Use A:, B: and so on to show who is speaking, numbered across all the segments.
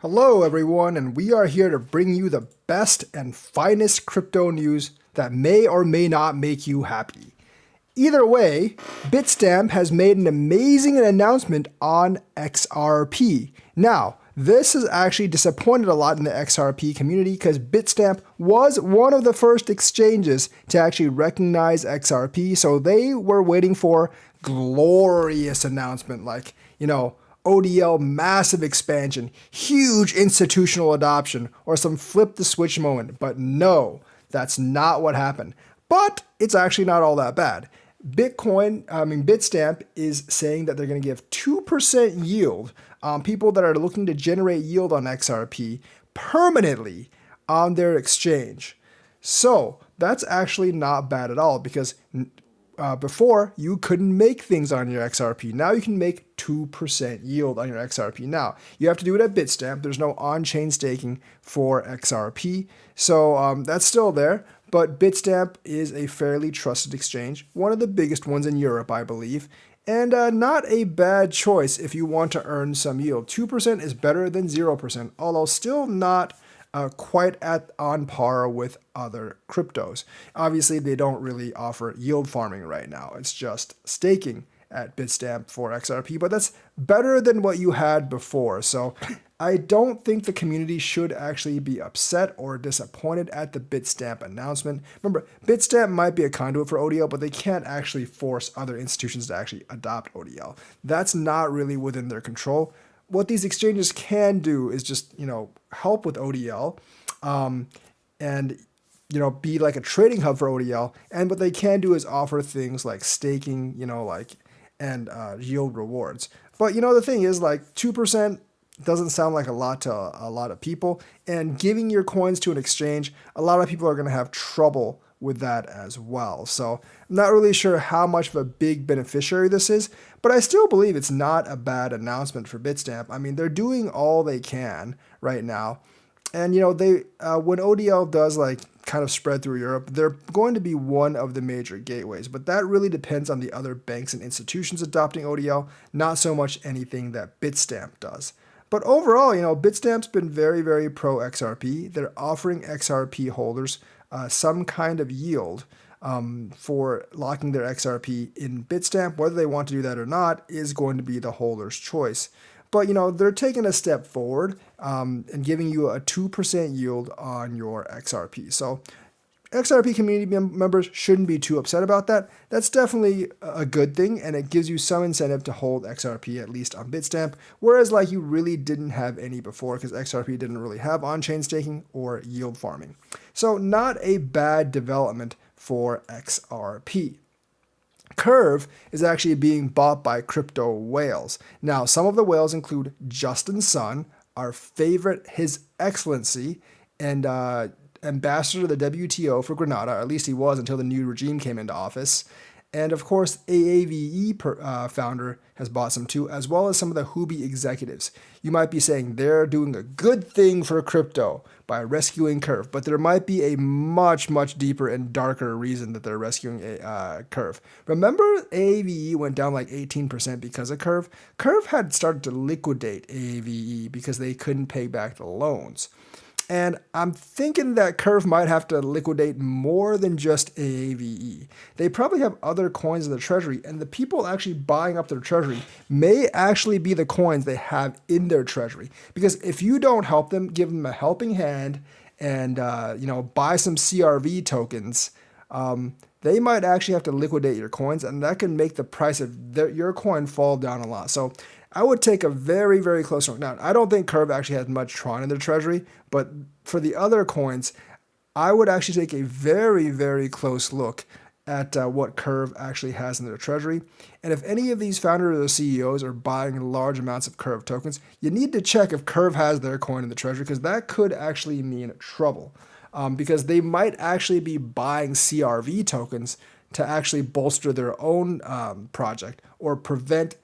A: Hello everyone, and we are here to bring you the best and finest crypto news that may or may not make you happy. Either way, Bitstamp has made an amazing announcement on XRP. Now, this has actually disappointed a lot in the XRP community because Bitstamp was one of the first exchanges to actually recognize XRP, so they were waiting for glorious announcement like, ODL massive expansion, huge institutional adoption, or some flip the switch moment. But no, that's not what happened. But it's actually not all that bad. Bitstamp is saying that they're going to give 2% yield on people that are looking to generate yield on XRP permanently on their exchange. So that's actually not bad at all because before you couldn't make things on your XRP. Now you can make 2% yield on your XRP. Now you have to do it at Bitstamp. There's no on-chain staking for XRP. So that's still there. But Bitstamp is a fairly trusted exchange, one of the biggest ones in Europe, I believe, and not a bad choice if you want to earn some yield. 2% is better than 0%, although still not quite on par with other cryptos. Obviously, they don't really offer yield farming right now. It's just staking at Bitstamp for XRP, but that's better than what you had before. So I don't think the community should actually be upset or disappointed at the Bitstamp announcement. Remember, Bitstamp might be a conduit for ODL, but they can't actually force other institutions to actually adopt ODL. That's not really within their control. What these exchanges can do is just, help with ODL, and be like a trading hub for ODL. And what they can do is offer things like staking, and yield rewards. But the thing is, 2% doesn't sound like a lot to a lot of people. And giving your coins to an exchange, a lot of people are going to have trouble with that as well. So I'm not really sure how much of a big beneficiary this is, but I still believe it's not a bad announcement for Bitstamp. I mean, they're doing all they can right now. And they when ODL does kind of spread through Europe, they're going to be one of the major gateways. But that really depends on the other banks and institutions adopting ODL, not so much anything that Bitstamp does. But overall, Bitstamp's been very, very pro XRP. They're offering XRP holders some kind of yield for locking their XRP in Bitstamp. Whether they want to do that or not is going to be the holder's choice. But they're taking a step forward and giving you a 2% yield on your XRP. So XRP community members shouldn't be too upset about that. That's definitely a good thing, and it gives you some incentive to hold XRP, at least on Bitstamp, whereas you really didn't have any before because XRP didn't really have on-chain staking or yield farming. So not a bad development for XRP. Curve is actually being bought by crypto whales. Now, some of the whales include Justin Sun, our favorite, His Excellency, and ambassador to the WTO for Grenada, or at least he was until the new regime came into office. And of course, AAVE founder has bought some too, as well as some of the Huobi executives. You might be saying they're doing a good thing for crypto by rescuing Curve, but there might be a much, much deeper and darker reason that they're rescuing Curve. Remember AAVE went down 18% because of Curve? Curve had started to liquidate AAVE because they couldn't pay back the loans. And I'm thinking that Curve might have to liquidate more than just AAVE. They probably have other coins in the treasury, and the people actually buying up their treasury may actually be the coins they have in their treasury. Because if you don't help them, give them a helping hand, and buy some CRV tokens, they might actually have to liquidate your coins, and that can make the price of your coin fall down a lot. So I would take a very, very close look. Now, I don't think Curve actually has much Tron in their treasury, but for the other coins, I would actually take a very, very close look at what Curve actually has in their treasury. And if any of these founders or CEOs are buying large amounts of Curve tokens, you need to check if Curve has their coin in the treasury, because that could actually mean trouble. Because they might actually be buying CRV tokens to actually bolster their own project or prevent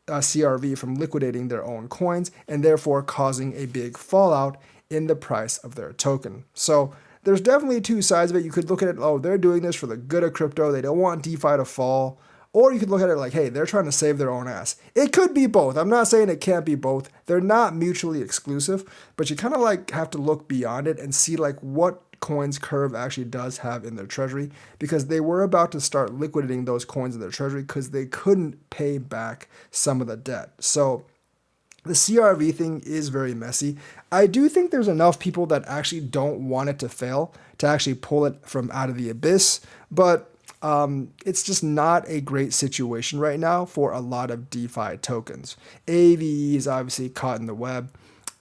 A: CRV from liquidating their own coins and therefore causing a big fallout in the price of their token. So there's definitely two sides of it. You could look at it, they're doing this for the good of crypto. They don't want DeFi to fall. Or you could look at it like, hey, they're trying to save their own ass. It could be both. I'm not saying it can't be both. They're not mutually exclusive, but you kind of like have to look beyond it and see like what coins Curve actually does have in their treasury, because they were about to start liquidating those coins in their treasury because they couldn't pay back some of the debt. So the CRV thing is very messy. I do think there's enough people that actually don't want it to fail to actually pull it from out of the abyss, but it's just not a great situation right now for a lot of DeFi tokens. AVE is obviously caught in the web,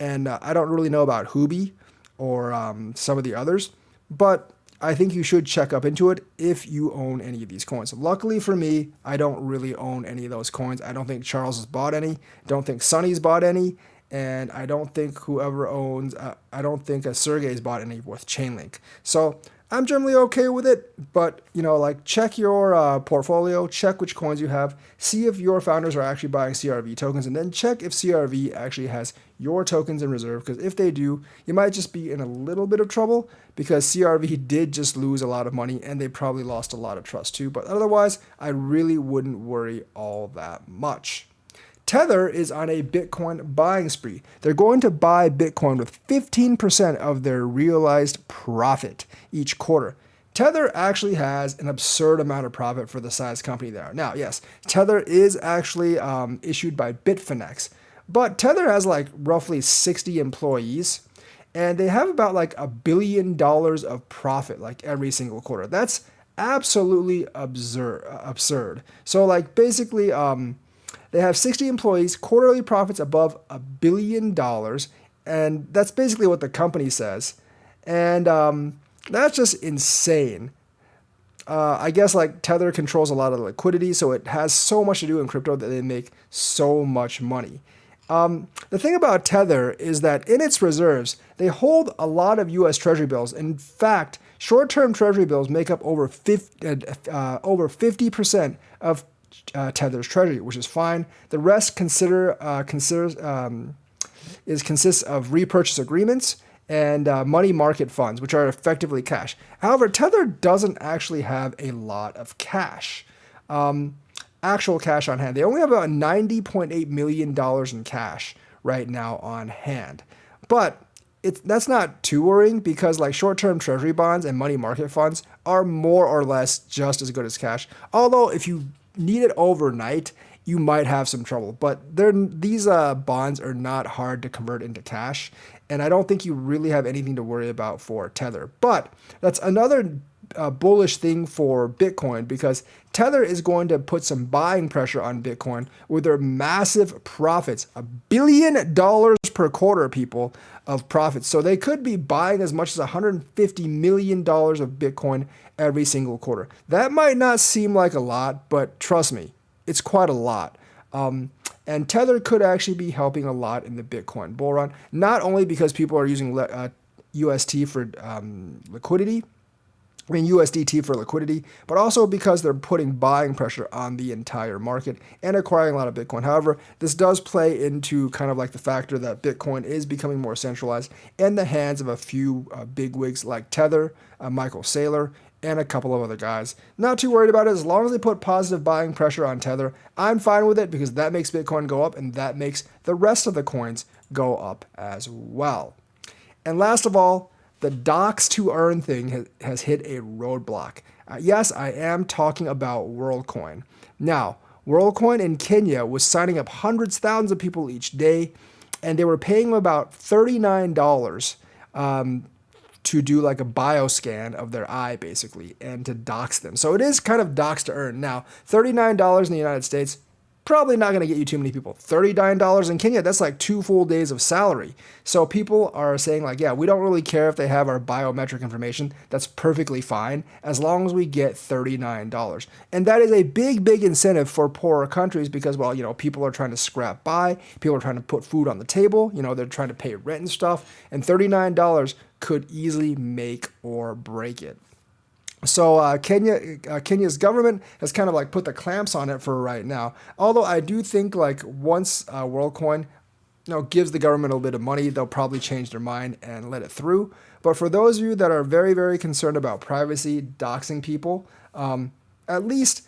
A: and I don't really know about Huobi or some of the others, but I think you should check up into it if you own any of these coins. Luckily for me, I don't really own any of those coins. I don't think Charles has bought any. Don't think Sonny's bought any. And I don't think whoever owns, I don't think Sergey's bought any with Chainlink. So I'm generally okay with it, but like check your portfolio, check which coins you have, see if your founders are actually buying CRV tokens, and then check if CRV actually has your tokens in reserve, because if they do, you might just be in a little bit of trouble, because CRV did just lose a lot of money and they probably lost a lot of trust too. But otherwise, I really wouldn't worry all that much. Tether is on a Bitcoin buying spree. They're going to buy Bitcoin with 15% of their realized profit each quarter. Tether actually has an absurd amount of profit for the size company they are. Now, yes, Tether is actually issued by Bitfinex, but Tether has like roughly 60 employees, and they have about like $1 billion of profit like every single quarter. That's absolutely absurd. So like basically, they have 60 employees, quarterly profits above $1 billion, and that's basically what the company says. And that's just insane. I guess like Tether controls a lot of the liquidity, so it has so much to do in crypto that they make so much money. The thing about Tether is that in its reserves, they hold a lot of U.S. Treasury bills. In fact, short-term Treasury bills make up over 50% of Tether's treasury, which is fine. The rest consists of repurchase agreements and money market funds, which are effectively cash. However, Tether doesn't actually have a lot of cash, actual cash on hand. They only have about $90.8 million in cash right now on hand. But that's not too worrying, because like short-term treasury bonds and money market funds are more or less just as good as cash. Although if you need it overnight, you might have some trouble. But these bonds are not hard to convert into cash, and I don't think you really have anything to worry about for Tether. But that's another bullish thing for Bitcoin, because Tether is going to put some buying pressure on Bitcoin with their massive profits, $1 billion per quarter, people, of profits. So they could be buying as much as $150 million of Bitcoin every single quarter. That might not seem like a lot, but trust me, it's quite a lot. And Tether could actually be helping a lot in the Bitcoin bull run, not only because people are using UST for liquidity, USDT for liquidity, but also because they're putting buying pressure on the entire market and acquiring a lot of Bitcoin. However, this does play into kind of like the factor that Bitcoin is becoming more centralized in the hands of a few bigwigs like Tether, Michael Saylor, and a couple of other guys. Not too worried about it. As long as they put positive buying pressure on Tether, I'm fine with it, because that makes Bitcoin go up, and that makes the rest of the coins go up as well. And last of all, the docs to earn thing has hit a roadblock. Yes, I am talking about WorldCoin. Now, WorldCoin in Kenya was signing up hundreds, thousands of people each day, and they were paying them about $39 to do like a bioscan of their eye, basically, and to dox them. So it is kind of docs to earn. Now, $39 in the United States, probably not going to get you too many people. $39 in Kenya, that's like 2 full days of salary. So people are saying like, yeah, we don't really care if they have our biometric information. That's perfectly fine as long as we get $39. And that is a big, big incentive for poorer countries, because, well, people are trying to scrap by. People are trying to put food on the table. They're trying to pay rent and stuff. And $39 could easily make or break it. So Kenya's government has kind of like put the clamps on it for right now. Although I do think like once WorldCoin gives the government a little bit of money, they'll probably change their mind and let it through. But for those of you that are very, very concerned about privacy, doxing people, at least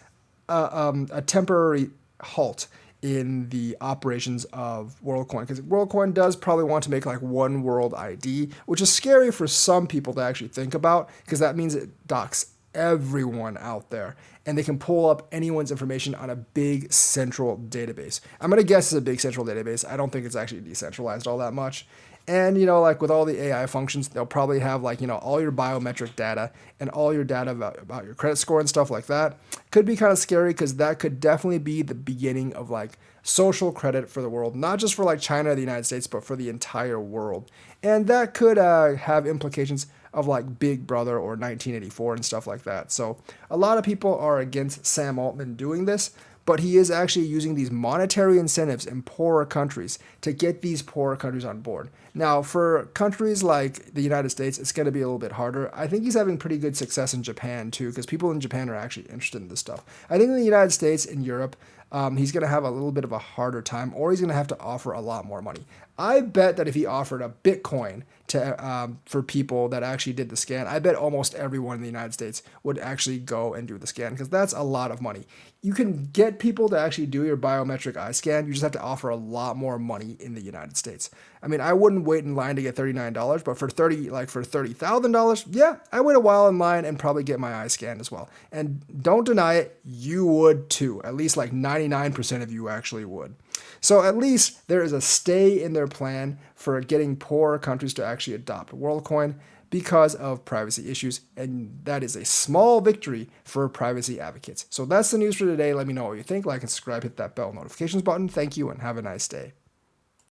A: a temporary halt in the operations of WorldCoin, because WorldCoin does probably want to make like one world ID, which is scary for some people to actually think about, because that means it docks everyone out there and they can pull up anyone's information on a big central database. I'm going to guess it's a big central database. I don't think it's actually decentralized all that much. And, like with all the AI functions, they'll probably have like, all your biometric data and all your data about your credit score and stuff like that. Could be kind of scary, because that could definitely be the beginning of like social credit for the world, not just for like China or the United States, but for the entire world. And that could have implications of like Big Brother or 1984 and stuff like that. So a lot of people are against Sam Altman doing this, but he is actually using these monetary incentives in poorer countries to get these poorer countries on board. Now, for countries like the United States, it's going to be a little bit harder. I think he's having pretty good success in Japan too, because people in Japan are actually interested in this stuff. I think in the United States and Europe, he's going to have a little bit of a harder time, or he's going to have to offer a lot more money. I bet that if he offered a Bitcoin to for people that actually did the scan, I bet almost everyone in the United States would actually go and do the scan, because that's a lot of money. You can get people to actually do your biometric eye scan. You just have to offer a lot more money in the United States. I mean, I wouldn't wait in line to get $39, but for $30,000, yeah, I wait a while in line and probably get my eye scanned as well. And don't deny it, you would too. At least like 99% of you actually would. So at least there is a stay in their plan for getting poorer countries to actually adopt WorldCoin because of privacy issues, and that is a small victory for privacy advocates. So that's the news for today. Let me know what you think. Like and subscribe, hit that bell notifications button. Thank you, and have a nice day.